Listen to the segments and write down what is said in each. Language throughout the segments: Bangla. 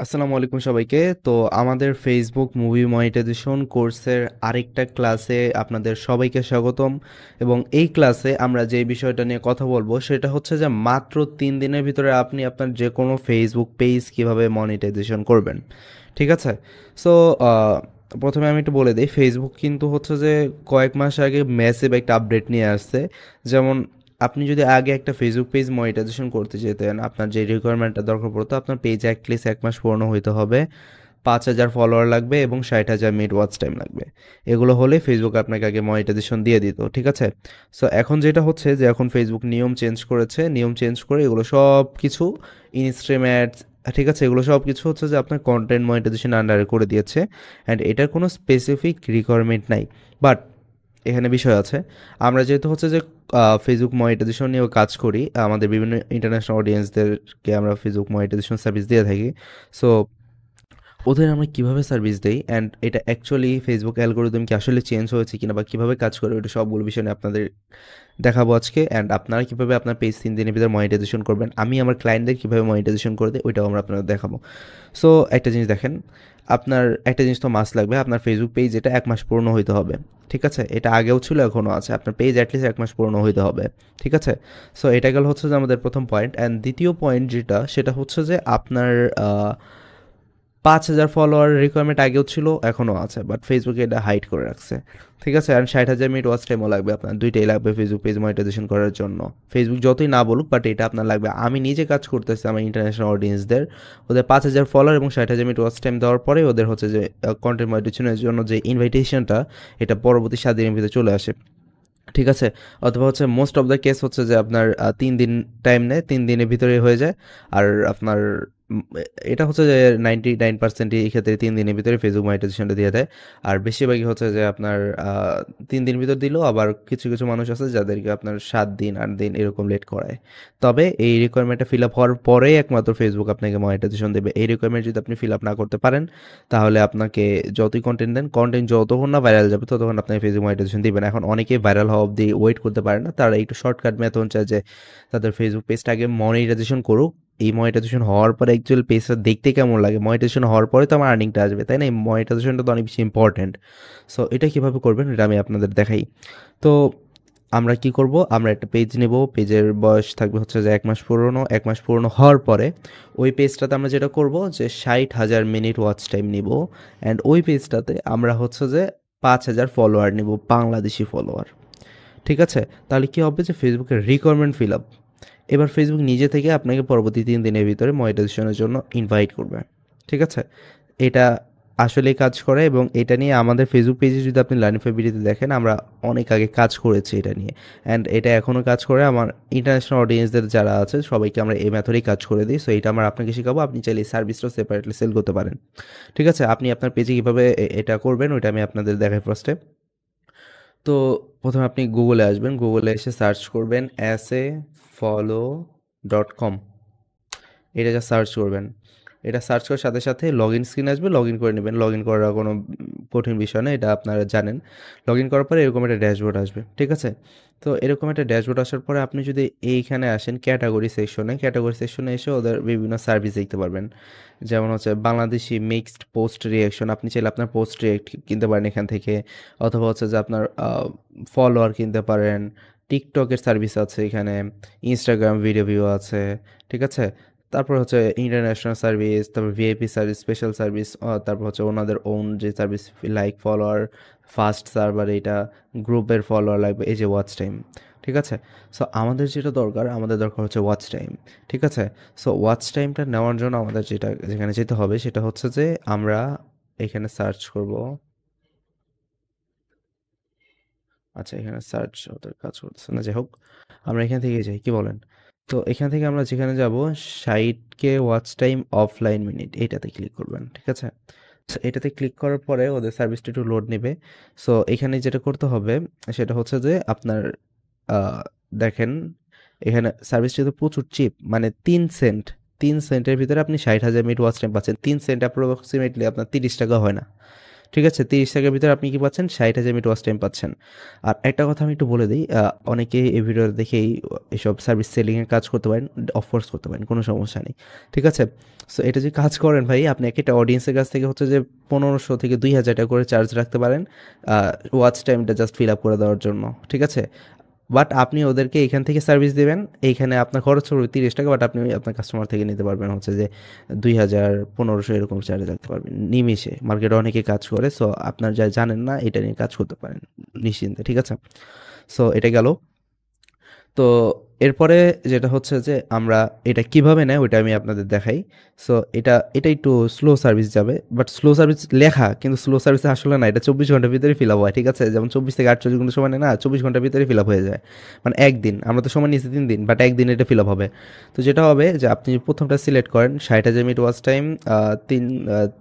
আসসালামু আলাইকুম সবাইকে। তো আমাদের ফেসবুক মুভি মনিটাইজেশন কোর্সের আরেকটা ক্লাসে আপনাদের সবাইকে স্বাগতম। এবং এই ক্লাসে আমরা যে বিষয়টা নিয়ে কথা বলবো সেটা হচ্ছে যে মাত্র 3 দিনের ভিতরে আপনি আপনার যে কোনো ফেসবুক পেজ কিভাবে মনিটাইজেশন করবেন। ঠিক আছে। সো প্রথমে আমি একটু বলে দিই, ফেসবুক কিন্তু হচ্ছে যে কয়েক মাস আগে ম্যাসিভ একটা আপডেট নিয়ে আসছে। যেমন আপনি যদি আগে একটা ফেসবুক পেজ মনিটাইজেশন করতে যেতেন, আপনার যে রিকোয়ারমেন্টটা দরকার পড়তো, আপনার পেজ অ্যাটলিস্ট 1 মাস পুরনো হইতে হবে, 5,000 ফলোয়ার লাগবে এবং 60,000 মিনিট ওয়াচ টাইম লাগবে। এগুলো হলে ফেসবুক আপনাকে আগে মনিটাইজেশন দিয়ে দিত। ঠিক আছে। সো এখন যেটা হচ্ছে যে এখন ফেসবুক নিয়ম চেঞ্জ করেছে, নিয়ম চেঞ্জ করে এগুলো সব কিছু ইনস্ট্রিম অ্যাডস, ঠিক আছে, এগুলো সব কিছু হচ্ছে যে আপনার কন্টেন্ট মনিটাইজেশন আন্ডারে করে দিয়েছে। অ্যান্ড এটার কোনো স্পেসিফিক রিকোয়ারমেন্ট নাই। বাট এখানে বিষয় আছে। আমরা যেহেতু হচ্ছে যে ফেসবুক মনিটাইজেশন নিয়েও কাজ করি, আমাদের বিভিন্ন ইন্টারন্যাশনাল অডিয়েন্সদেরকে আমরা ফেসবুক মনিটাইজেশন সার্ভিস দিয়ে থাকি। সো ওদের আমরা কিভাবে সার্ভিস দেই অ্যান্ড এটা অ্যাকচুয়ালি ফেসবুক অ্যালগোরিদম কি আসলে চেঞ্জ হয়েছে কিনা বা কিভাবে কাজ করে, ওটা সবগুলো বিষয় নিয়ে আপনাদের দেখাবো আজকে। অ্যান্ড আপনারা কিভাবে আপনার পেজ 3 দিনের ভিতরে মনিটাইজেশন করবেন, আমি আমার ক্লায়েন্টদের কিভাবে মনিটাইজেশন করে দিই, ওইটাও আমরা আপনাদের দেখাবো। সো একটা জিনিস দেখেন, আপনার একটা জিনিস তো মাস্ট লাগবে, আপনার ফেসবুক পেজ এটা 1 মাস পুরনো হইতে হবে। ঠিক আছে, এটা আগেও ছিল এখনও আছে, আপনার পেজ অ্যাটলিস্ট 1 মাস পুরনো হইতে হবে। ঠিক আছে। সো এটা গেল হচ্ছে যে আমাদের প্রথম পয়েন্ট। অ্যান্ড দ্বিতীয় পয়েন্ট যেটা, সেটা হচ্ছে যে আপনার 5,000 ফলোয়ার রিকোয়ারমেন্ট আগেও ছিল, এখনও আছে, বাট ফেসবুকে এটা হাইড করে রাখছে। ঠিক আছে। আর 60,000 মিনিট ওয়াচ টাইমও লাগবে, আপনার দুইটাই লাগবে ফেসবুক পেজ মনিটাইজেশন করার জন্য। ফেসবুক যতই না বলুক, বাট এটা আপনার লাগবে। আমি নিজে কাজ করতেছি আমার ইন্টারন্যাশনাল অডিয়েন্সদের, ওদের 5,000 ফলোয়ার এবং 60,000 মিনিট ওয়াচ টাইম দেওয়ার পরে ওদের হচ্ছে যে কন্টেন্ট মনিটাইজেশনের জন্য যে ইনভাইটেশনটা, এটা পরবর্তী 7 দিনের ভিতরে চলে আসে। ঠিক আছে। অথবা হচ্ছে মোস্ট অফ দ্য কেস হচ্ছে যে আপনার 3 দিন টাইম নেয়, 3 দিনের ভিতরে হয়ে যায়। আর আপনার উম, এটা হচ্ছে যে 99% এই ক্ষেত্রে 3 দিনের ভিতরে ফেসবুক মনিটাইজেশনটা দিয়ে দেয়। আর বেশিরভাগই হচ্ছে যে আপনার 3 দিন ভিতর দিলেও আবার কিছু কিছু মানুষ আছে যাদেরকে আপনার 7 দিন 8 দিন এরকম লেট করায়। তবে এই রিকোয়ারমেন্টটা ফিল আপ হওয়ার পরেই একমাত্র ফেসবুক আপনাকে মনিটাইজেশন দেবে। এই রিকোয়ারমেন্ট যদি আপনি ফিল আপ না করতে পারেন, তাহলে আপনাকে যতই কন্টেন্ট দেন, কন্টেন্ট যতক্ষণ না ভাইরাল যাবে ততক্ষণ আপনাকে ফেসবুক মনিটাইজেশন দিবেন। এখন অনেকেই ভাইরাল হওয়া অবধি ওয়েট করতে পারে না, তারা একটু শর্টকাট মেথড চায় যে তাদের ফেসবুক পেজটা আগে মনিটাইজেশন করুক। এই মনিটাইজেশন হওয়ার পরে অ্যাকচুয়ালি পেজটা দেখতে কেমন লাগে, মনিটাইজেশন হওয়ার পরে তো আমার আর্নিংটা আসবে, তাই না? এই মনিটাইজেশনটা তো অনেক বেশি ইম্পর্টেন্ট। সো এটা কীভাবে করবেন এটা আমি আপনাদের দেখাই। তো আমরা কি করব, আমরা একটা পেজ নেব, পেজের বয়স থাকবে হচ্ছে যে 1 মাস পুরনো। 1 মাস পুরনো হওয়ার পরে ওই পেজটাতে আমরা যেটা করব যে 60,000 মিনিট ওয়াচ টাইম নিব। অ্যান্ড ওই পেজটাতে আমরা হচ্ছে যে 5,000 ফলোয়ার নিব, বাংলাদেশি ফলোয়ার। ঠিক আছে। তাহলে কি হবে যে ফেসবুকের রিকোয়ারমেন্ট ফিল আপ। এবার ফেসবুক নিজে থেকে আপনাকে পরবর্তী 3 দিনের ভিতরে মনিটাইজেশনের জন্য ইনভাইট করবে। ঠিক আছে। এটা আসলেই কাজ করে এবং এটা নিয়ে আমাদের ফেসবুক পেজে যদি আপনি লার্নিং ভিডিওতে দেখেন, আমরা অনেক আগে কাজ করেছি এটা নিয়ে। অ্যান্ড এটা এখনও কাজ করে। আমার ইন্টারন্যাশনাল অডিয়েন্সদের যারা আছে সবাইকে আমরা এই মেথডেই কাজ করে দিই। সো এটা আমরা আপনাকে শেখাবো, আপনি চাইলে এই সার্ভিসটাও সেপারেটলি সেল করতে পারেন। ঠিক আছে। আপনি আপনার পেজে কীভাবে এটা করবেন ওইটা আমি আপনাদের দেখাই ফার্স্টে। তো প্রথমে আপনি গুগলে আসবেন, গুগলে এসে সার্চ করবেন asafolo.com। এটা যা সার্চ করবেন, এটা সার্চ করার সাথে সাথে লগ ইন স্ক্রিন আসবে, লগ ইন করে নেবেন। লগ ইন করার কোনো কঠিন বিষয় না, এটা আপনারা জানেন। লগ ইন করার পরে এরকম একটা ড্যাশবোর্ড আসবে। ঠিক আছে। তো এরকম একটা ড্যাশবোর্ড আসার পরে আপনি যদি এইখানে আসেন ক্যাটাগরি সেকশনে, ক্যাটাগরি সেকশনে এসে ওদের বিভিন্ন সার্ভিস দেখতে পারবেন। যেমন হচ্ছে বাংলাদেশি মিক্সড পোস্ট রিয়াকশন, আপনি চাইলে আপনার পোস্ট রিয়াক্ট কিনতে পারেন এখান থেকে। অথবা হচ্ছে যে আপনার ফলোয়ার কিনতে পারেন। টিকটকের সার্ভিস আছে এখানে, ইনস্টাগ্রাম ভিডিও ভিউ আছে। ঠিক আছে। তারপর হচ্ছে ইন্টারন্যাশনাল সার্ভিস, তারপর ভিআইপি সার্ভিস, স্পেশাল সার্ভিস, তারপর হচ্ছে ওনাদের ওন যে service, like follower, fast server, এটা গ্রুপের ফলোয়ার লাগবে, এই যে ওয়াচ টাইম। ঠিক আছে। সো আমাদের যেটা দরকার, আমাদের দরকার হচ্ছে ওয়াচ টাইম। ঠিক আছে। সো ওয়াচ টাইমটা নেওয়ার জন্য আমাদের যেটা যেখানে যেতে হবে সেটা হচ্ছে যে আমরা এখানে সার্চ করব। আচ্ছা, এখানে সার্চ ওদের কাজ করতেছে না, যাই হোক, আমরা এখান থেকে যাই, কি বলেন? তো এখান থেকে আমরা যেখানে যাব, 60K watch time offline minute, এইটাতে ক্লিক করবেন। ঠিক আছে। So, এটাতে ক্লিক করার পরে ওদের সার্ভিসটা একটু লোড নেবে। সো এখানে যেটা করতে হবে সেটা হচ্ছে যে আপনার আহ, দেখেন, এখানে সার্ভিসটা তো প্রচুর চিপ, মানে 3 সেন্ট। 3 সেন্টের ভিতরে আপনি 60,000 মিনিট ওয়াচ টাইম পাচ্ছেন। 3 সেন্ট অ্যাপ্রক্সিমেটলি আপনার 30 টাকা হয় না। ঠিক আছে? 30 সেকেন্ডের ভিতরে আপনি কি পাচ্ছেন? 60,000 মিনিট ওয়াচ টাইম পাচ্ছেন। আর একটা কথা আমি একটু বলে দেই, অনেকে এই ভিডিও দেখেই এসব সার্ভিস সেলিং এর কাজ করতে পারেন, অফকোর্স করতে পারেন, কোনো সমস্যা নেই। ঠিক আছে? সো এটা যদি কাজ করেন ভাই, আপনি একটা অডিয়েন্সের কাছ থেকে হচ্ছে যে 1500 থেকে 2000 টাকা করে চার্জ রাখতে পারেন আ ওয়াচ টাইমটা জাস্ট ফিল আপ করে দেওয়ার জন্য। ঠিক আছে? বাট আপনি ওদেরকে এখান থেকে সার্ভিস দিবেন। এইখানে আপনার খরচ পড়বে 30 টাকা, বাট আপনি আপনার কাস্টমার থেকে নিতে পারবেন হচ্ছে যে 2000, 1500 এরকম চার্জ রাখতে পারবেন নিমিষে। মার্কেটে অনেকে কাজ করে। সো আপনার যা জানেন না এটা নিয়ে কাজ করতে পারেন নিশ্চিন্তে। ঠিক আছে? সো এটা গেল। তো এরপরে যেটা হচ্ছে যে আমরা এটা কিভাবে নেয় ওইটা আমি আপনাদের দেখাই। সো এটা একটু স্লো সার্ভিস যাবে, বাট স্লো সার্ভিস লেখা কিন্তু স্লো সার্ভিস আসলে না, এটা 24 ঘন্টার ভিতরে ফিল আপ হয়। ঠিক আছে? যেমন 24 থেকে 48 ঘন্টা সময় নেয় না, 24 ঘন্টার ভিতরে ফিল আপ হয়ে যায়। মানে একদিন, আমরা তো সময় নিয়েছি 3 দিন, বাট একদিন এটা ফিল আপ হবে। তো যেটা হবে যে আপনি প্রথমটা সিলেক্ট করেন 60,000 মিনিট ওয়াচ টাইম,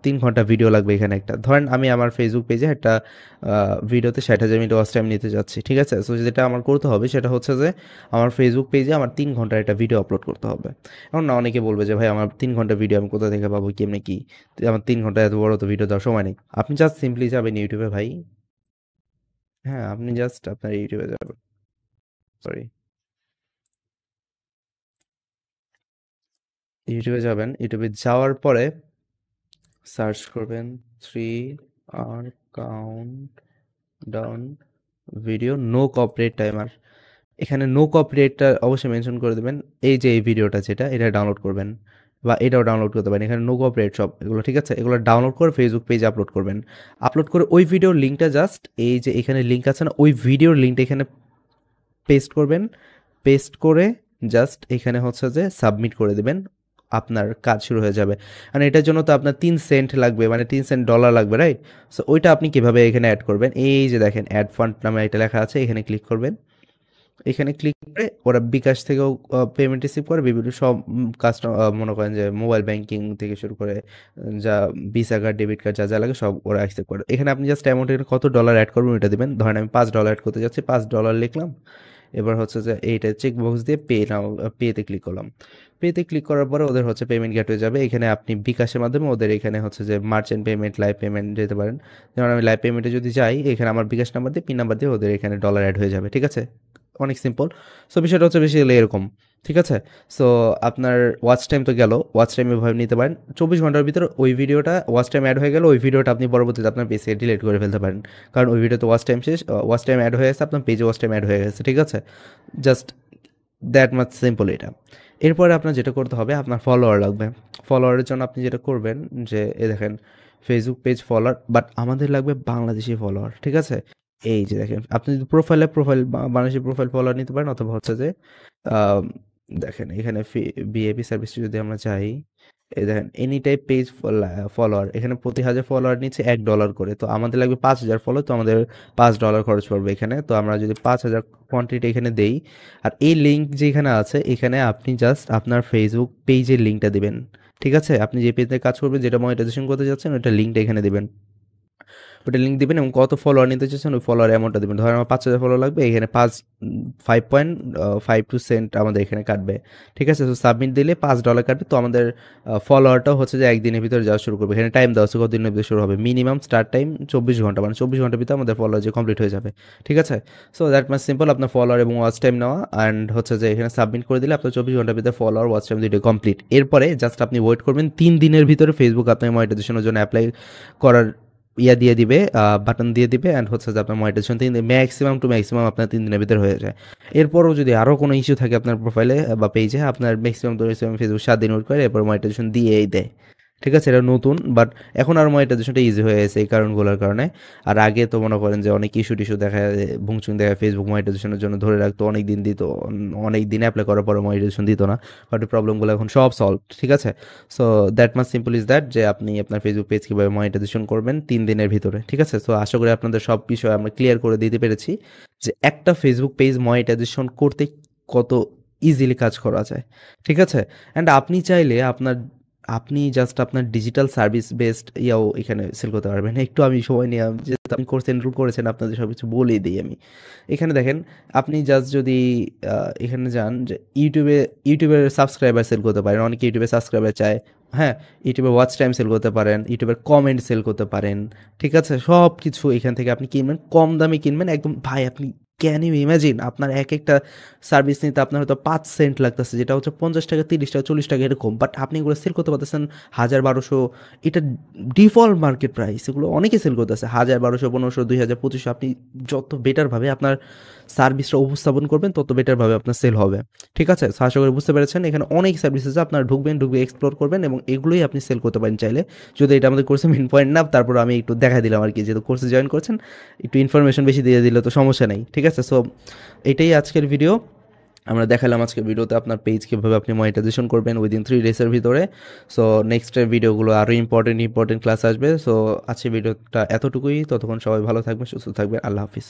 3 ঘন্টা ভিডিও লাগবে এখানে একটা। ধরেন আমি আমার ফেসবুক পেজে একটা ভিডিওতে 60,000 মিনিট ওয়াচ টাইম নিতে যাচ্ছি। ঠিক আছে? সো যেটা আমার করতে হবে সেটা হচ্ছে যে আমার ফেসবুক পেজে আমার 3 ঘন্টার একটা ভিডিও আপলোড করতে হবে। এখন না অনেকে বলবে যে ভাই আমার 3 ঘন্টা ভিডিও আমি কোথা থেকে পাবো, কেমনে কি? তো আমার 3 ঘন্টা এত বড় তো ভিডিও দেওয়ার সময় নেই। আপনি জাস্ট সিম্পলি যাবেন ইউটিউবে ভাই। হ্যাঁ, আপনি জাস্ট আপনার ইউটিউবে যাবেন। সরি, ইউটিউবে যাবেন। ইউটিউবে যাওয়ার পরে সার্চ করবেন 3 আর count down video no copyright timer. এখানে নো কপিরাইটটা অবশ্যই মেনশন করে দেবেন। এই যে এই ভিডিওটা যেটা, এটা ডাউনলোড করবেন বা এটাও ডাউনলোড করতে পারেন। এখানে নো কপিরাইট সব এগুলো। ঠিক আছে? এগুলো ডাউনলোড করে ফেসবুক পেজে আপলোড করবেন। আপলোড করে ওই ভিডিওর লিঙ্কটা জাস্ট এই যে এখানে লিঙ্ক আছে না, ওই ভিডিওর লিঙ্কটা এখানে পেস্ট করবেন। পেস্ট করে জাস্ট এখানে হচ্ছে যে সাবমিট করে দিবেন। আপনার কাজ শুরু হয়ে যাবে। আর এটার জন্য তো আপনার 3 সেন্ট লাগবে, মানে 3 সেন্ট ডলার লাগবে, রাইট? সো ওইটা আপনি কিভাবে এখানে অ্যাড করবেন? এই যে দেখেন অ্যাড ফান্ড নামে এটা লেখা আছে, এখানে ক্লিক করবেন। এখানে ক্লিক করে ওরা বিকাশ থেকেও পেমেন্ট রিসিভ করে, বিভিন্ন সব কাস্টমার মনে করেন যে মোবাইল ব্যাংকিং থেকে শুরু করে যা ভিসা কার্ড, ডেবিট কার্ড যা যা লাগে সব ওরা অ্যাকসেপ্ট করে। এখানে আপনি জাস্ট অ্যামাউন্ট, এখানে কত ডলার অ্যাড করবেন ওইটা দিবেন। ধরেন আমি $5 অ্যাড করতে যাচ্ছি, $5 লিখলাম। এবার হচ্ছে যে এইটা চেক বক্স দিয়ে পে নাও, পেতে ক্লিক করলাম। পেতে ক্লিক করার পরে ওদের হচ্ছে পেমেন্ট গেট হয়ে যাবে। এখানে আপনি বিকাশের মাধ্যমে ওদের এখানে হচ্ছে যে মার্চেন্ট পেমেন্ট, লাইভ পেমেন্ট যেতে পারেন। যেমন আমি লাইভ পেমেন্টে যদি যাই, এখানে আমার বিকাশ নাম্বার দিয়ে, পিন নাম্বার দিয়ে ওদের এখানে ডলার অ্যাড হয়ে যাবে। ঠিক আছে? অনেক সিম্পল। সো বিষয়টা হচ্ছে বেসিক্যালি এরকম। ঠিক আছে? সো আপনার ওয়াচ টাইম তো গেল, ওয়াচ টাইম এভাবে নিতে পারেন। 24 ঘন্টার ভিতরে ওই ভিডিওটা ওয়াচ টাইম অ্যাড হয়ে গেল, ওই ভিডিওটা আপনি পরবর্তীতে আপনার পেজে ডিলিট করে ফেলতে পারেন। কারণ ওই ভিডিওতে ওয়াচ টাইম শেষ, ওয়াচ টাইম অ্যাড হয়ে গেছে, আপনার পেজে ওয়াচ টাইম অ্যাড হয়ে গেছে। ঠিক আছে? জাস্ট দ্যাট মাচ সিম্পল এটা। এরপরে আপনার যেটা করতে হবে, আপনার ফলোয়ার লাগবে। ফলোয়ারের জন্য আপনি যেটা করবেন যে এ দেখেন ফেসবুক পেজ ফলোয়ার, বাট আমাদের লাগবে বাংলাদেশি ফলোয়ার। ঠিক আছে? এই যে দেখেন আপনি যদি প্রোফাইল বাংলাদেশি প্রোফাইল ফলোয়ার নিতে পারেন, অথবা হচ্ছে যে আম, দেখেন এখানে বিএপি সার্ভিস যদি আমরা চাই, এই দেখেন এনি টাইপ পেজ ফলোয়ার, এখানে প্রতি 1000 ফলোয়ার নিচ্ছে $1 করে। তো আমাদের লাগবে 5000 ফলো, তো আমাদের $5 খরচ পড়বে এখানে। তো আমরা যদি 5000 কোয়ান্টিটি এখানে দেই, আর এই লিঙ্ক যেখানে আছে এখানে আপনি জাস্ট আপনার ফেসবুক পেজের লিঙ্কটা দিবেন। ঠিক আছে? আপনি যে পেজে কাজ করবেন, যেটা মনিটাইজেশন করতে যাচ্ছেন, ওইটা লিঙ্কটা এখানে দিবেন। ওটা লিঙ্ক দিবেন এবং কত ফলোয়ার নিতে চাচ্ছেন ওই ফলোয়ার অ্যামাউন্টটা দিবেন। ধরেন আমার 5000 ফলোয়ার লাগবে, এখানে 5.52 সেন্ট আমাদের এখানে কাটবে। ঠিক আছে? তো সাবমিট দিলে $5 কাটবে। তো আমাদের ফলোয়ারটাও হচ্ছে যে একদিনের ভিতরে যাওয়া শুরু করবে। এখানে টাইম দেওয়া আছে কতদিনের ভিতরে শুরু হবে। মিনিমাম স্টার্ট টাইম 24 ঘন্টা, মানে 24 ঘন্টার ভিতরে আমাদের ফলোয়ার যে কমপ্লিট হয়ে যাবে। ঠিক আছে? So that much simple. আপনার ফলোয়ার এবং ওয়াচ টাইম নেওয়া, অ্যান্ড হচ্ছে যে এখানে সাবমিট করে দিলে আপনার 24 ঘন্টার ভিতরে ফলোয়ার, ওয়াচ টাইম দুইটা কমপ্লিট। এরপরে জাস্ট আপনি ওয়েট করবেন 3 দিনের ভিতরে ফেসবুক আপনার মনিটাইজেশনের জন্য অ্যাপ্লাই করার দিয়ে দিবে, বাটন দিয়ে দিবে, অ্যান্ড হচ্ছে যে আপনার মনিটাইজেশন ম্যাক্সিমাম টু ম্যাক্সিমাম আপনার 3 দিনের ভিতরে হয়ে যায়। এরপরও যদি আরও কোনো ইস্যু থাকে আপনার প্রোফাইলে বা পেজে, আপনার ম্যাক্সিমাম টু ম্যাক্সিমাম ফেসবুক 7 দিন ওয়েট করে এরপর মনিটাইজেশন দিয়েই দেয়। ঠিক আছে? এটা নতুন, বাট এখন আর মনিটাইজেশনটা ইজি হয়ে গেছে এই কারণগুলোর কারণে। আর আগে তো মনে করেন যে অনেক ইস্যু টিস্যু দেখা যায়, ভুংচুং দেখা ফেসবুক মনিটাইজেশনের জন্য ধরে রাখতো, অনেক দিন দিত, অনেক দিন অ্যাপ্লাই করার পরে মনিটাইজেশন দিত না। বাট এই প্রবলেমগুলো এখন সব সলভ। ঠিক আছে? So that much simple is that, যে আপনি আপনার ফেসবুক পেজ কীভাবে মনিটাইজেশন করবেন 3 দিনের ভিতরে। ঠিক আছে? সো আশা করি আপনাদের সব বিষয় আমরা ক্লিয়ার করে দিতে পেরেছি যে একটা ফেসবুক পেজ মনিটাইজেশন করতে কত ইজিলি কাজ করা যায়। ঠিক আছে? অ্যান্ড আপনি চাইলে আপনি জাস্ট আপনার ডিজিটাল সার্ভিস বেসড ইয়াও এখানে সেল করতে পারবেন। একটু আমি সময় নিয়ে, যেহেতু আপনি কোর্স এনরোল করেছেন, আপনাদের সব কিছু বলেই দিই আমি। এখানে দেখেন আপনি জাস্ট যদি এখানে যান যে ইউটিউবের সাবস্ক্রাইবার সেল করতে পারেন। অনেকে ইউটিউবে সাবস্ক্রাইবার চায়, হ্যাঁ, ইউটিউবে ওয়াচ টাইম সেল করতে পারেন, ইউটিউবের কমেন্ট সেল করতে পারেন। ঠিক আছে? সব কিছু এখান থেকে আপনি কিনবেন, কম দামে কিনবেন একদম। ভাই আপনি ক্যান ইউ ইমাজিন আপনার একেকটা সার্ভিস নিতে আপনার হয়তো ৫ সেন্ট লাগতেছে, যেটা হচ্ছে ৳৫০, ৳৩০, ৳৪০ এরকম। বাট আপনি এগুলো সেল করতে পারতেছেন ১,০০০, ১,২০০। এটা ডিফল্ট মার্কেট প্রাইস। এগুলো অনেকে সেল করতেছে ১,০০০, ১,২০০, ১৫০০, ২,০০০, ২৫০০। আপনি যত বেটারভাবে আপনার সার্ভিসটা উপস্থাপন করবেন, তত বেটারভাবে আপনার সেল হবে। ঠিক আছে? সো আশা করি বুঝতে পেরেছেন। এখানে অনেক সার্ভিস আছে। আপনারা ঢুকবেন, ঢুকে এক্সপ্লোর করবেন এবং এগুলোই আপনি সেল করতে পারেন চাইলে। যদি এটা আমাদের কোর্সের মেইন পয়েন্ট না, তারপরেও আমি একটু দেখাই দিলাম আরকি। যেহেতু কোর্সে জয়েন করছেন, একটু ইনফরমেশন বেশি দিয়ে দিলে তো সমস্যা নাই। ঠিক আছে? সো এটাই আজকের ভিডিও। আমরা দেখালাম আজকের ভিডিওতে আপনার পেজ কীভাবে আপনি মনিটাইজেশন করবেন উইদিন 3 ডেজের ভিতরে। সো নেক্সটের ভিডিওগুলো আরও ইম্পর্টেন্ট ক্লাস আসবে। সো আজকের ভিডিওটা এতটুকুই। ততক্ষণ সবাই ভালো থাকবেন, সুস্থ থাকবেন। আল্লাহ হাফিজ।